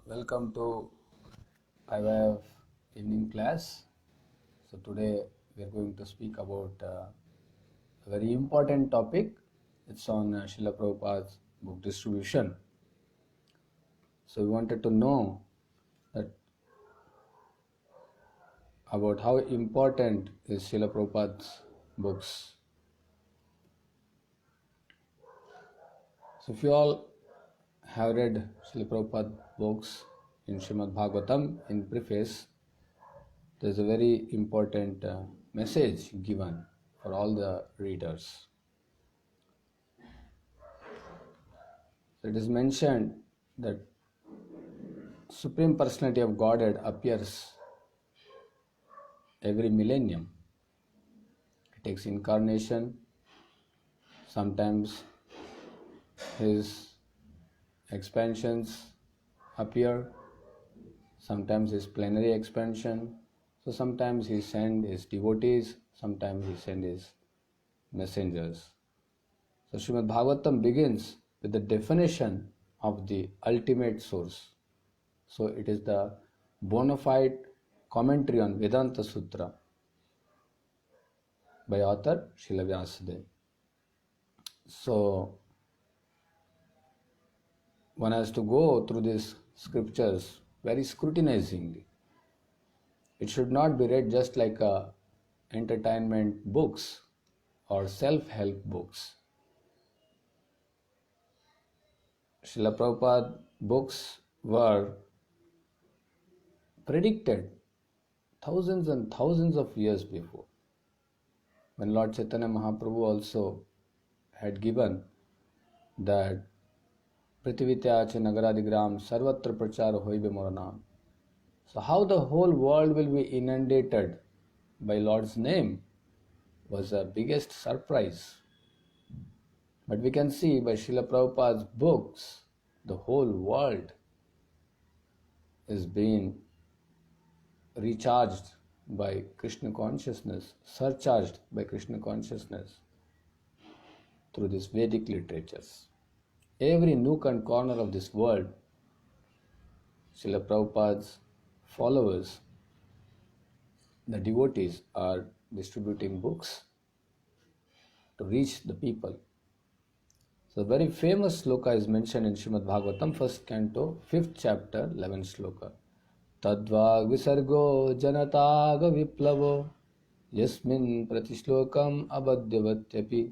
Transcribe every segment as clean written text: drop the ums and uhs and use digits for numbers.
Welcome to IYF evening class. So today we are going to speak about a very important topic. It's on Srila Prabhupada's book distribution. So we wanted to know that about how important is Srila Prabhupada's books. So if you all have read Srila Prabhupada's books in Srimad Bhagavatam, in preface, there is a very important message given for all the readers. So it is mentioned that Supreme Personality of Godhead appears every millennium. It takes incarnation. Sometimes his expansions appear. Sometimes his plenary expansion. So sometimes he sends his devotees. Sometimes he sends his messengers. So Srimad Bhagavatam begins with the definition of the ultimate source. So it is the bona fide commentary on Vedanta Sutra by author Srila Vyasadeva. So one has to go through these scriptures very scrutinizingly. It should not be read just like entertainment books or self-help books. Srila Prabhupada books were predicted thousands and thousands of years before. When Lord Chaitanya Mahaprabhu also had given that Prithivityacha Nagaradigram Sarvatra Prachara Hoibe Moranam. So how the whole world will be inundated by Lord's name was the biggest surprise. But we can see by Srila Prabhupada's books, the whole world is being recharged by Krishna consciousness, surcharged by Krishna consciousness through these Vedic literatures. Every nook and corner of this world, Srila Prabhupada's followers, the devotees, are distributing books to reach the people. So, a very famous sloka is mentioned in Srimad Bhagavatam, 1st canto, 5th chapter, 11th sloka. Tadvag visargo janataga viplavo yasmin pratishlokam abadyavatyapi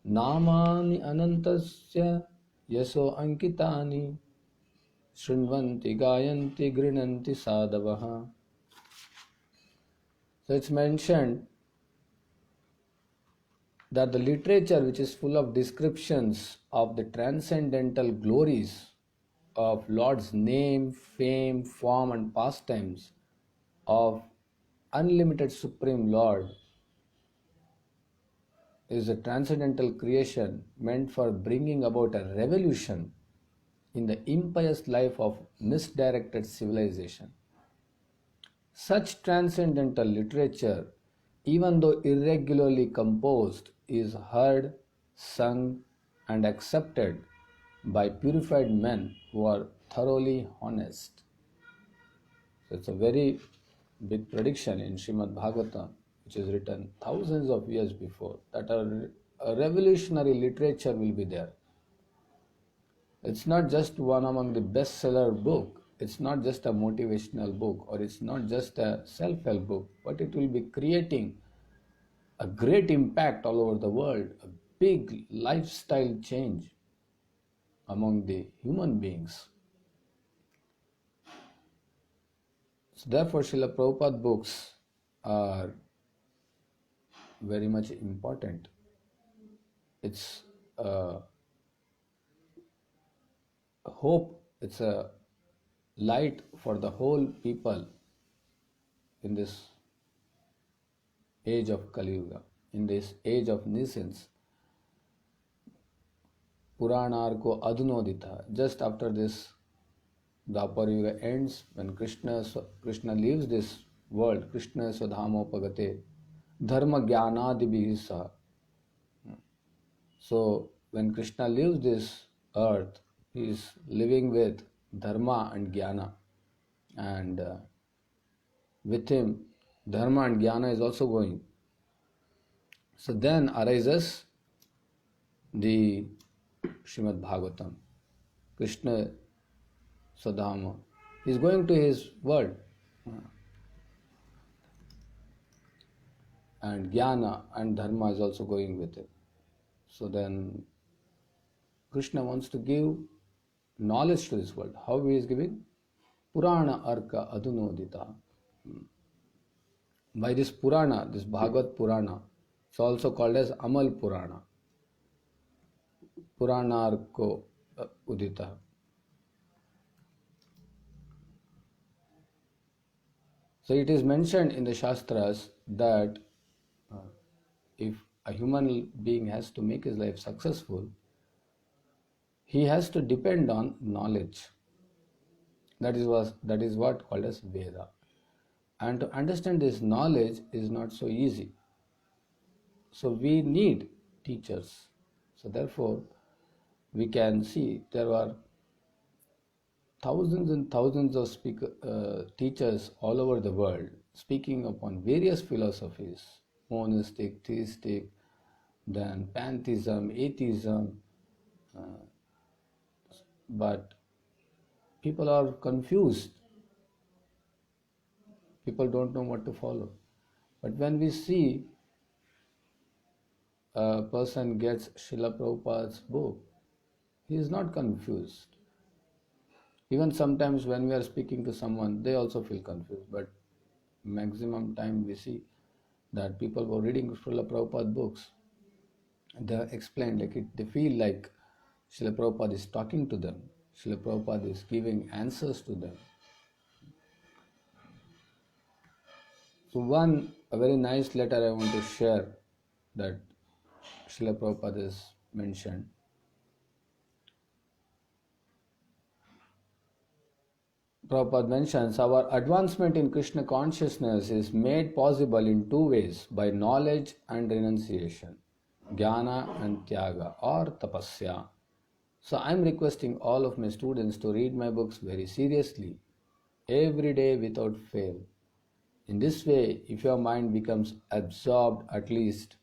namani anantasya yaso ankitani shrinvanti gayanti grinanti sadavaha. So it's mentioned that the literature which is full of descriptions of the transcendental glories of Lord's name, fame, form and pastimes of unlimited Supreme Lord is a transcendental creation meant for bringing about a revolution in the impious life of misdirected civilization. Such transcendental literature, even though irregularly composed, is heard, sung and accepted by purified men who are thoroughly honest. So it's a very big prediction in Srimad Bhagavatam, which is written thousands of years before, that a revolutionary literature will be there. It's not just one among the bestseller book, it's not just a motivational book, or it's not just a self-help book, but it will be creating a great impact all over the world, a big lifestyle change among the human beings. So therefore, Srila Prabhupada books are very much important. It's a hope, it's a light for the whole people in this age of Kali Yuga, in this age of nescience. Puranarko Adunodita. Just after this Dwapar Yuga ends, when Krishna leaves this world, Krishna Swadhamopagate, Dharma Jnanadibhisa. So when Krishna leaves this earth, he is living with Dharma and Jnana, and with him, Dharma and Jnana is also going. So then arises the Srimad Bhagavatam. Krishna Sadama is going to his world, and Jnana and Dharma is also going with it. So then Krishna wants to give knowledge to this world. How he is giving? Purana Arka Adunodita. By this Purana, this Bhagavad Purana, it's also called as Amal Purana. Purana Arko Udita. So it is mentioned in the Shastras that if a human being has to make his life successful, he has to depend on knowledge. That is what called as Veda. And to understand this knowledge is not so easy. So we need teachers. So therefore, we can see there are thousands and thousands of teachers all over the world speaking upon various philosophies, monistic, theistic, then pantheism, atheism, but people are confused. People don't know what to follow. But when we see a person gets Srila Prabhupada's book, he is not confused. Even sometimes when we are speaking to someone, they also feel confused. But maximum time we see that people who are reading Srila Prabhupada books, they are explained like it, they feel like Srila Prabhupada is talking to them. Srila Prabhupada is giving answers to them. So a very nice letter I want to share that Srila Prabhupada has mentioned. Prabhupada mentions our advancement in Krishna consciousness is made possible in two ways, by knowledge and renunciation, jnana and tyaga or tapasya. So I am requesting all of my students to read my books very seriously, every day without fail. In this way, if your mind becomes absorbed at least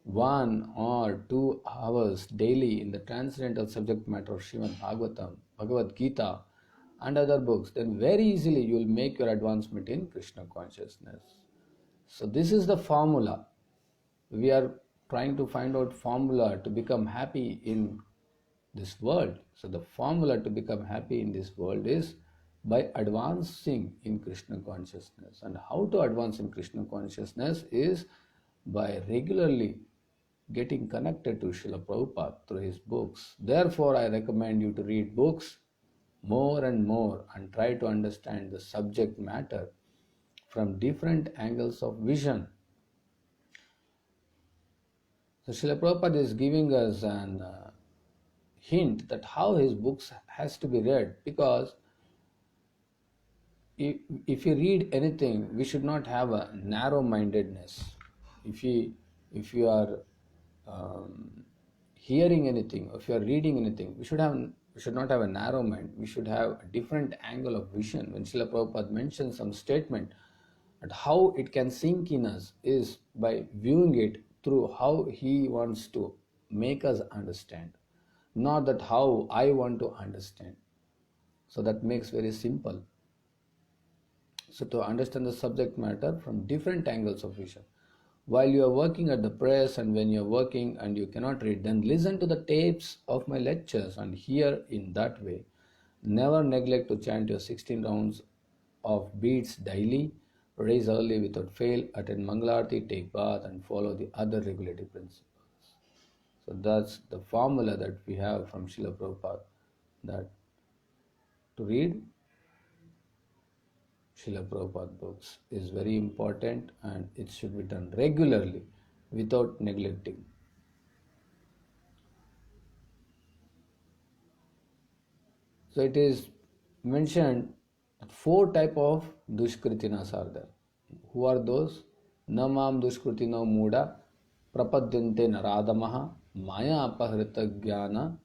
1 or 2 hours daily in the transcendental subject matter of Srimad Bhagavatam, Bhagavad Gita, and other books, then very easily you will make your advancement in Krishna consciousness. So this is the formula. We are trying to find out formula to become happy in this world. So the formula to become happy in this world is by advancing in Krishna consciousness. And how to advance in Krishna consciousness is by regularly getting connected to Srila Prabhupada through his books. Therefore, I recommend you to read books more and more and try to understand the subject matter from different angles of vision. So Srila Prabhupada is giving us an hint that how his books has to be read, because if you read anything, we should not have a narrow-mindedness. If you are hearing anything, if you are reading anything, we should not have a narrow mind. We should have a different angle of vision. When Srila Prabhupada mentions some statement, and how it can sink in us is by viewing it through how he wants to make us understand, not that how I want to understand. So that makes very simple. So to understand the subject matter from different angles of vision. While you are working at the press and when you are working and you cannot read, then listen to the tapes of my lectures and hear in that way. Never neglect to chant your 16 rounds of beads daily. Rise early without fail, attend Mangalarti, take bath and follow the other regulative principles. So that's the formula that we have from Srila Prabhupada, that to read Srila Prabhupada books is very important and it should be done regularly without neglecting. So it is mentioned that 4 types of dushkritinas are there. Who are those? Namam dushkritino muda prapadyante naradamaha maya apahrita jnana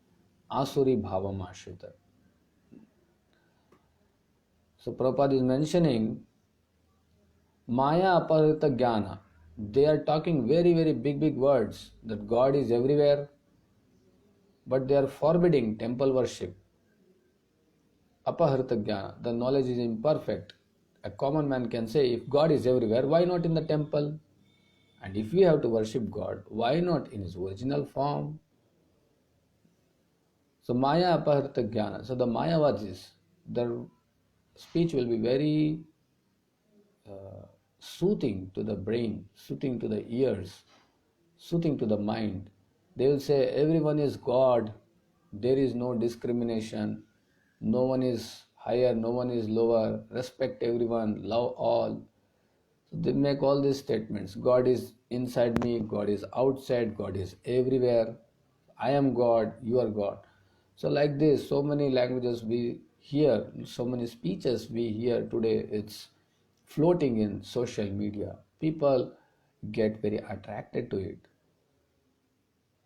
asuri bhavam ashrita. So Prabhupada is mentioning Maya Aparita Jnana. They are talking very, very big words that God is everywhere, but they are forbidding temple worship. Apaharita Jnana, the knowledge is imperfect. A common man can say, if God is everywhere, why not in the temple? And if we have to worship God, why not in His original form? So Maya Apaharita Jnana. So the Mayavadis, their speech will be very soothing to the brain, soothing to the ears, soothing to the mind. They will say everyone is God, there is no discrimination, no one is higher, no one is lower, respect everyone, love all. So they make all these statements. God is inside me, God is outside, God is everywhere. I am God, you are God. So like this, so many languages we hear, so many speeches we hear today, it's floating in social media. People get very attracted to it.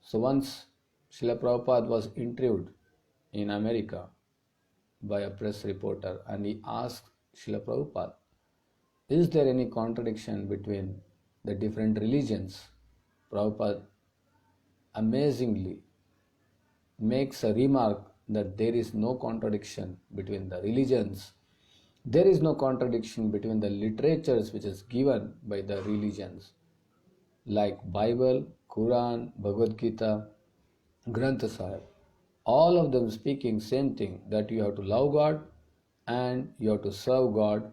So once Srila Prabhupada was interviewed in America by a press reporter and he asked Srila Prabhupada, is there any contradiction between the different religions? Prabhupada amazingly makes a remark that there is no contradiction between the religions. There is no contradiction between the literatures which is given by the religions like Bible, Quran, Bhagavad Gita, Granth Sahib. All of them speaking same thing, that you have to love God and you have to serve God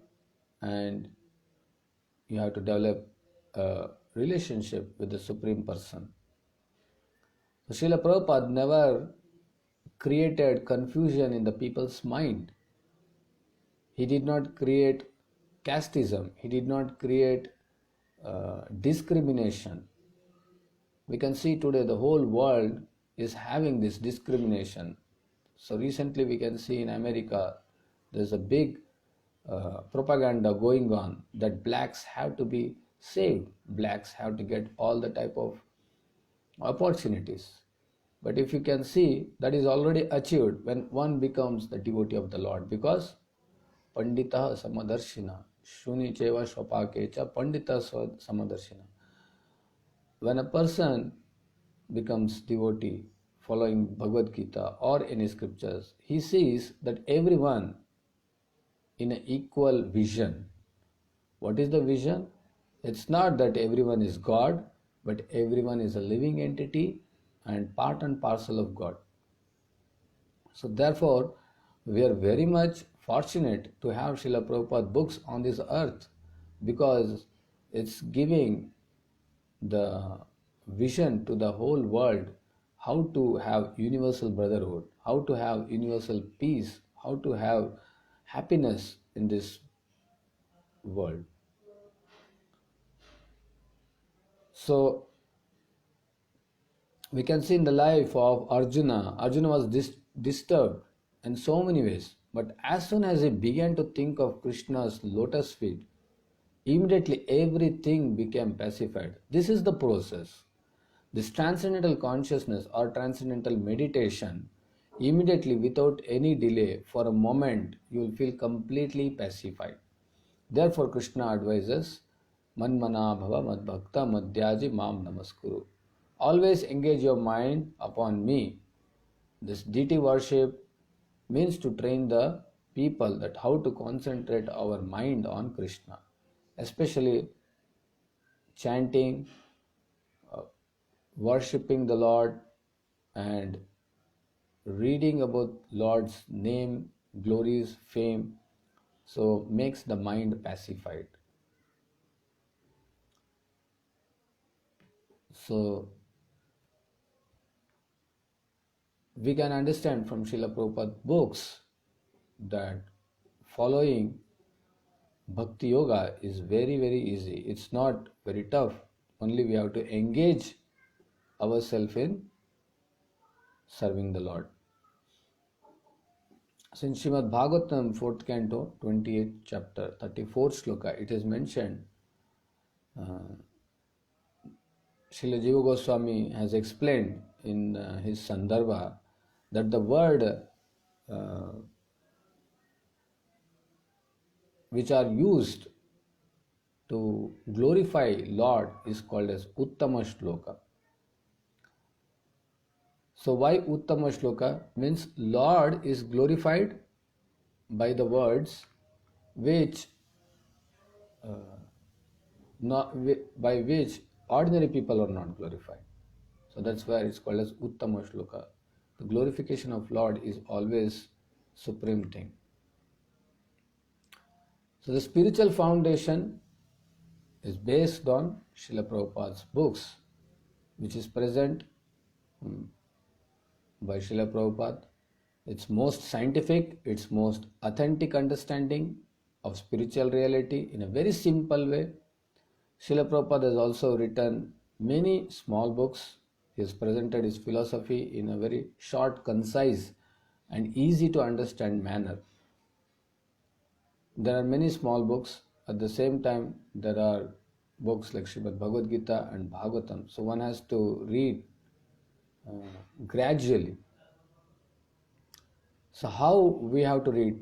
and you have to develop a relationship with the Supreme Person. So Srila Prabhupada never created confusion in the people's mind. He did not create casteism. He did not create discrimination. We can see today the whole world is having this discrimination. So recently we can see in America there's a big propaganda going on that blacks have to be saved. Blacks have to get all the type of opportunities. But if you can see, that is already achieved when one becomes the devotee of the Lord, because Pandita Samadarshina, Shuni Cheva Shopakecha Pandita Samadarshina. When a person becomes devotee following Bhagavad Gita or any scriptures, he sees that everyone in an equal vision. What is the vision? It's not that everyone is God, but everyone is a living entity and part and parcel of God. So therefore, we are very much fortunate to have Srila Prabhupada books on this earth, because it's giving the vision to the whole world how to have universal brotherhood, how to have universal peace, how to have happiness in this world. So we can see in the life of Arjuna, Arjuna was disturbed in so many ways. But as soon as he began to think of Krishna's lotus feet, immediately everything became pacified. This is the process. This transcendental consciousness or transcendental meditation, immediately without any delay, for a moment, you will feel completely pacified. Therefore, Krishna advises, Manmana bhava madbhakta madhyaji mam namaskuru. Always engage your mind upon me. This deity worship means to train the people that how to concentrate our mind on Krishna, especially chanting, worshipping the Lord, and reading about Lord's name, glories, fame, so makes the mind pacified. So we can understand from Srila Prabhupada books that following Bhakti Yoga is very, very easy. It's not very tough. Only we have to engage ourselves in serving the Lord. So in Srimad Bhagavatam, 4th canto, 28th chapter, 34th sloka, it is mentioned, Srila Jiva Goswami has explained in his Sandarbha that the word which are used to glorify Lord is called as Uttama Shloka. So why Uttama Shloka? Means Lord is glorified by the words which by which ordinary people are not glorified. So that's why it's called as Uttama Shloka. The glorification of Lord is always supreme thing. So the spiritual foundation is based on Srila Prabhupada's books, which is present by Srila Prabhupada. Its most scientific, its most authentic understanding of spiritual reality in a very simple way. Srila Prabhupada has also written many small books. He has presented his philosophy in a very short, concise, and easy to understand manner. There are many small books. At the same time, there are books like Srimad Bhagavad Gita and Bhagavatam. So one has to read gradually. So how we have to read?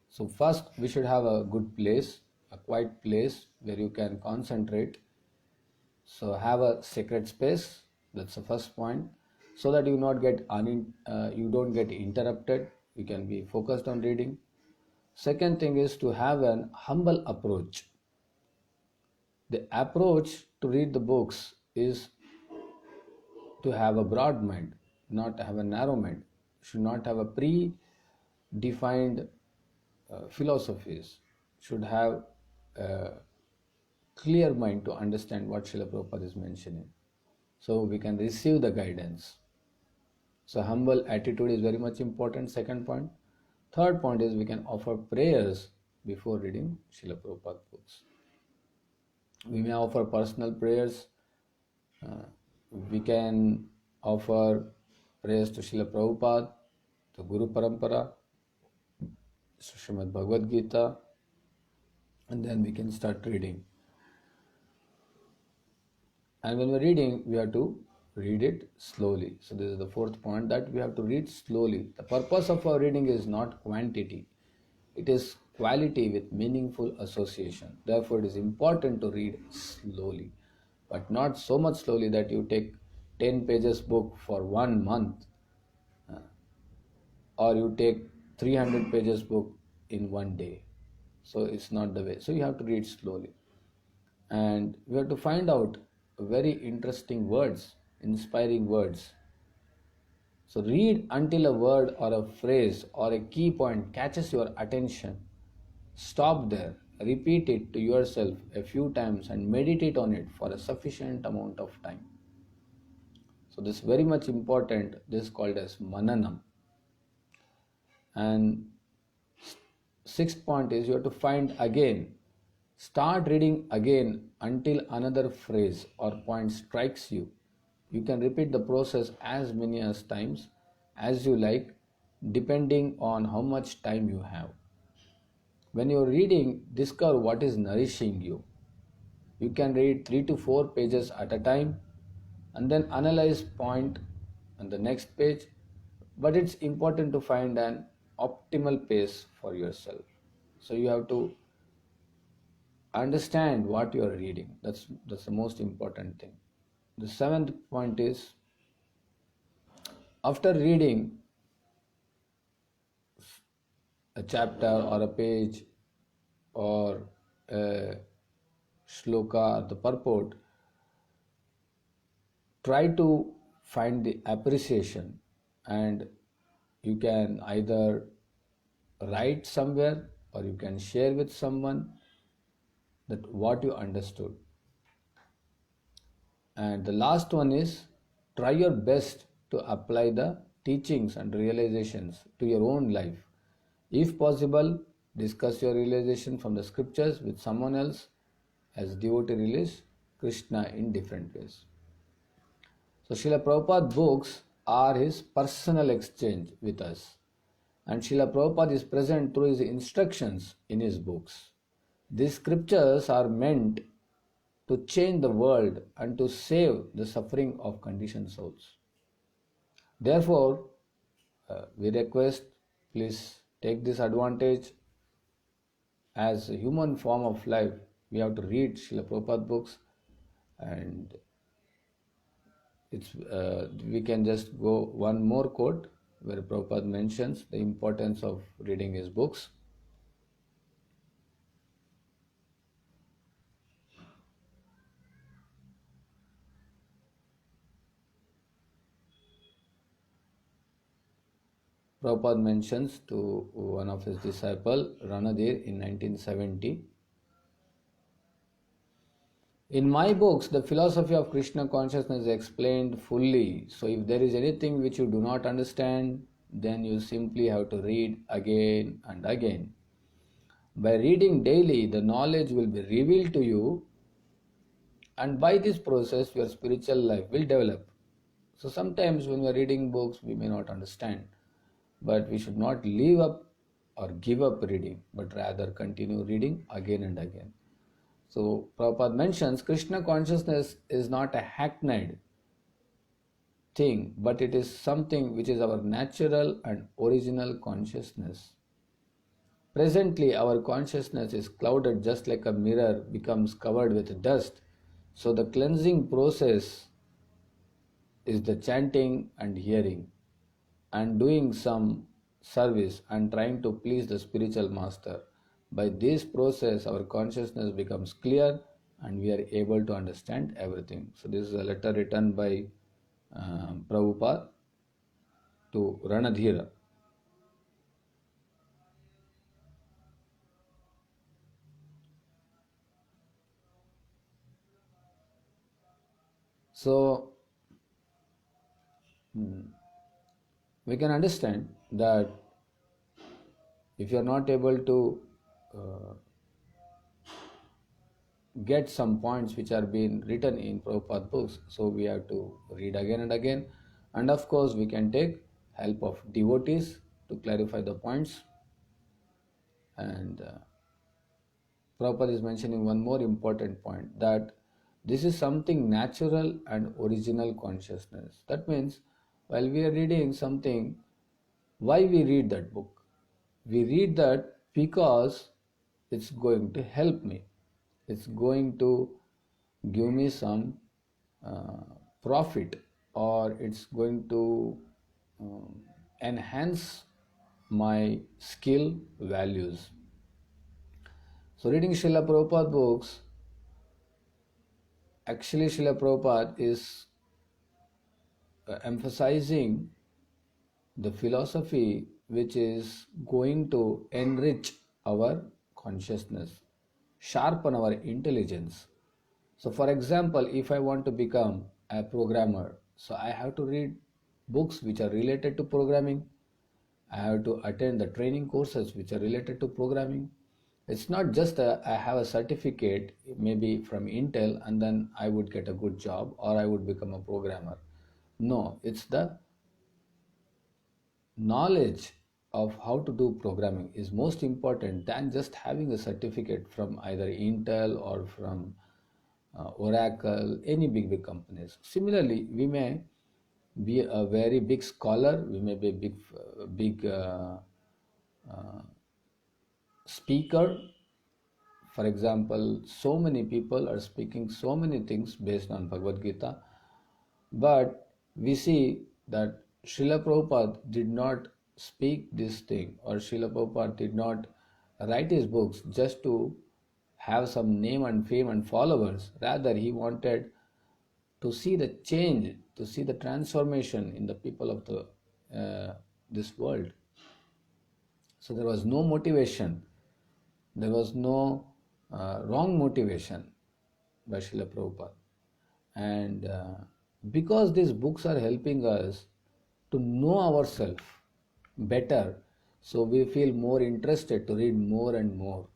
So first we should have a good place, a quiet place where you can concentrate. So have a sacred space. That's the first point, so that you don't get interrupted. You can be focused on reading. Second thing is to have an humble approach. The approach to read the books is to have a broad mind, not have a narrow mind. Should not have a pre-defined philosophies. Should have a clear mind to understand what Srila Prabhupada is mentioning. So we can receive the guidance. So humble attitude is very much important, second point. Third point is we can offer prayers before reading Srila Prabhupada books. We may offer personal prayers. We can offer prayers to Srila Prabhupada, to Guru Parampara, to Srimad Bhagavad Gita, and then we can start reading. And when we're reading, we have to read it slowly. So this is the fourth point, that we have to read slowly. The purpose of our reading is not quantity. It is quality with meaningful association. Therefore, it is important to read slowly, but not so much slowly that you take 10 pages book for 1 month, or you take 300 pages book in 1 day. So it's not the way. So you have to read slowly. And we have to find out very interesting words, inspiring words. So read until a word or a phrase or a key point catches your attention. Stop there, repeat it to yourself a few times and meditate on it for a sufficient amount of time. So this is very much important. This is called as mananam. And sixth point is you have to find again. Start reading again until another phrase or point strikes you. You can repeat the process as many as times as you like, depending on how much time you have. When you're reading, discover what is nourishing you. You can read 3 to 4 pages at a time and then analyze point on the next page. But it's important to find an optimal pace for yourself. So you have to understand what you are reading. That's the most important thing. The seventh point is, after reading a chapter or a page or a shloka or the purport, try to find the appreciation, and you can either write somewhere or you can share with someone that what you understood. And the last one is, try your best to apply the teachings and realizations to your own life. If possible, discuss your realization from the scriptures with someone else, as devotee release Krishna in different ways. So Srila Prabhupada's books are his personal exchange with us. And Srila Prabhupada is present through his instructions in his books. These scriptures are meant to change the world and to save the suffering of conditioned souls. Therefore, we request, please take this advantage as a human form of life, we have to read Srila Prabhupada books, and we can just go one more quote where Prabhupada mentions the importance of reading his books. Prabhupada mentions to one of his disciple, Ranadir, in 1970, "In my books, the philosophy of Krishna consciousness is explained fully. So if there is anything which you do not understand, then you simply have to read again and again. By reading daily, the knowledge will be revealed to you, and by this process, your spiritual life will develop." So sometimes when we are reading books, we may not understand, but we should not leave up or give up reading, but rather continue reading again and again. So Prabhupada mentions Krishna consciousness is not a hackneyed thing, but it is something which is our natural and original consciousness. Presently, our consciousness is clouded just like a mirror becomes covered with dust. So the cleansing process is the chanting and hearing and doing some service and trying to please the spiritual master. By this process, our consciousness becomes clear and we are able to understand everything. So, this is a letter written by Prabhupada to Ranadhira. So, we can understand that if you are not able to uh, get some points which are being written in Prabhupada books, so we have to read again and again, and of course we can take help of devotees to clarify the points. And Prabhupada is mentioning one more important point, that this is something natural and original consciousness. That means while we are reading something, why we read that book? We read that because it's going to help me. It's going to give me some uh, profit, or it's going to um, enhance my skill values. So reading Srila Prabhupada books, actually Srila Prabhupada is emphasizing the philosophy which is going to enrich our consciousness, sharpen our intelligence. So for example, if I want to become a programmer, so I have to read books which are related to programming. I have to attend the training courses which are related to programming. It's not just I have a certificate maybe from Intel and then I would get a good job or I would become a programmer. No, it's the knowledge of how to do programming is most important than just having a certificate from either Intel or from Oracle, any big companies. Similarly, we may be a very big scholar, we may be a big speaker. For example, so many people are speaking so many things based on Bhagavad Gita, but we see that Srila Prabhupada did not speak this thing, or Srila Prabhupada did not write his books just to have some name and fame and followers. Rather, he wanted to see the change, to see the transformation in the people of this world. So there was no motivation, there was no wrong motivation by Srila Prabhupada. And because these books are helping us to know ourselves better, so we feel more interested to read more and more.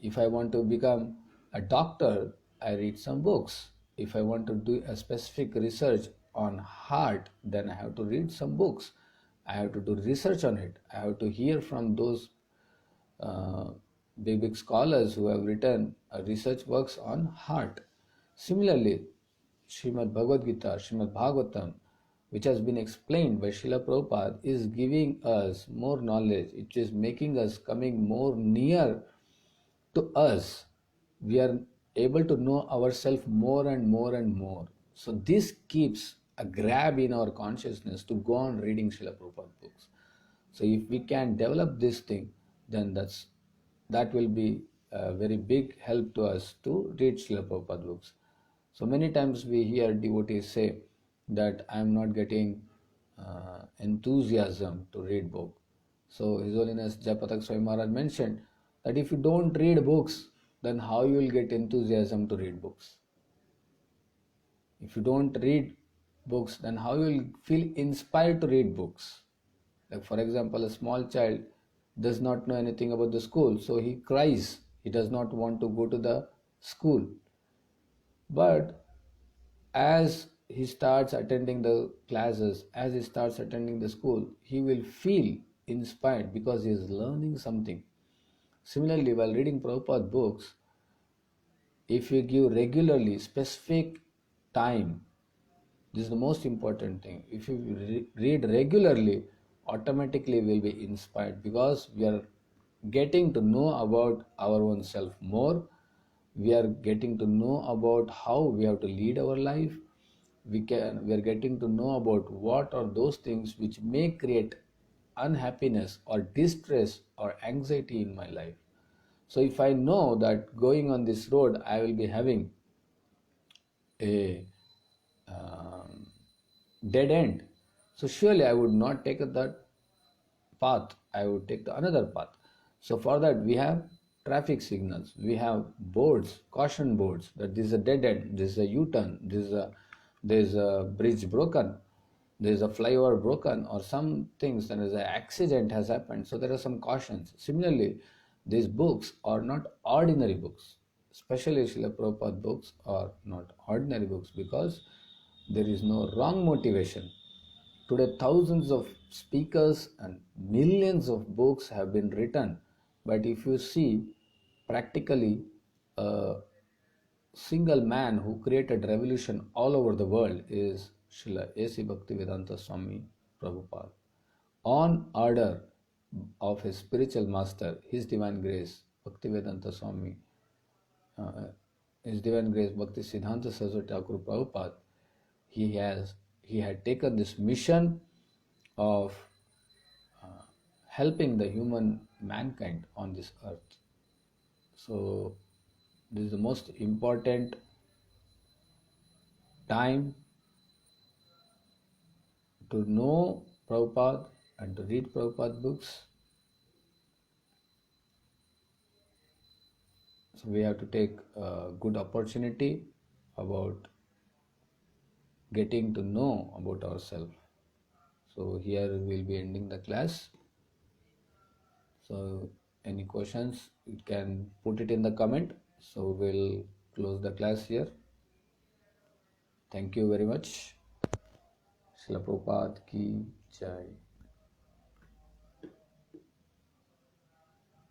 If I want to become a doctor, I read some books. If I want to do a specific research on heart, then I have to read some books. I have to do research on it. I have to hear from those uh, big scholars who have written research works on heart. Similarly, Srimad Bhagavad Gita, Srimad Bhagavatam, which has been explained by Srila Prabhupada, is giving us more knowledge. It is making us coming more near to us. We are able to know ourselves more and more and more. So this keeps a grab in our consciousness to go on reading Srila Prabhupada books. So if we can develop this thing, then that will be a very big help to us to read Srila Prabhupada books. So many times we hear devotees say that I am not getting enthusiasm to read book. So His Holiness Japatak Swami Maharaj mentioned that if you don't read books, then how you will get enthusiasm to read books? If you don't read books, then how you will feel inspired to read books? Like for example, a small child does not know anything about the school, so he cries. He does not want to go to the school. But as he starts attending the classes, as he starts attending the school, he will feel inspired because he is learning something. Similarly, while reading Prabhupada books, if you give regularly specific time, this is the most important thing. If you read regularly, automatically we will be inspired because we are getting to know about our own self more. We are getting to know about how we have to lead our life. We are getting to know about what are those things which may create unhappiness or distress or anxiety in my life. So if I know that going on this road I will be having a um, dead end, so surely I would not take that path, I would take the another path. So for that we have traffic signals, we have boards, caution boards, that this is a dead end, this is a U-turn, there is a bridge broken, there is a flyover broken, or some things, there is an accident has happened, so there are some cautions. Similarly, these books are not ordinary books, especially Srila Prabhupada books are not ordinary books because there is no wrong motivation. Today, thousands of speakers and millions of books have been written, but if you see practically a single man who created revolution all over the world is Srila A.C. Bhaktivedanta Swami Prabhupada. On order of his spiritual master, His Divine Grace, Bhaktivedanta Swami, uh, His Divine Grace Bhakti Siddhanta Saraswati Thakur Prabhupada, he had taken this mission of helping the human mankind on this earth. So this is the most important time to know Prabhupada and to read Prabhupada books. So we have to take a good opportunity about getting to know about ourselves. So here we will be ending the class. So any questions, you can put it in the comment. So we'll close the class here. Thank you very much. Srila Prabhupada ki jai.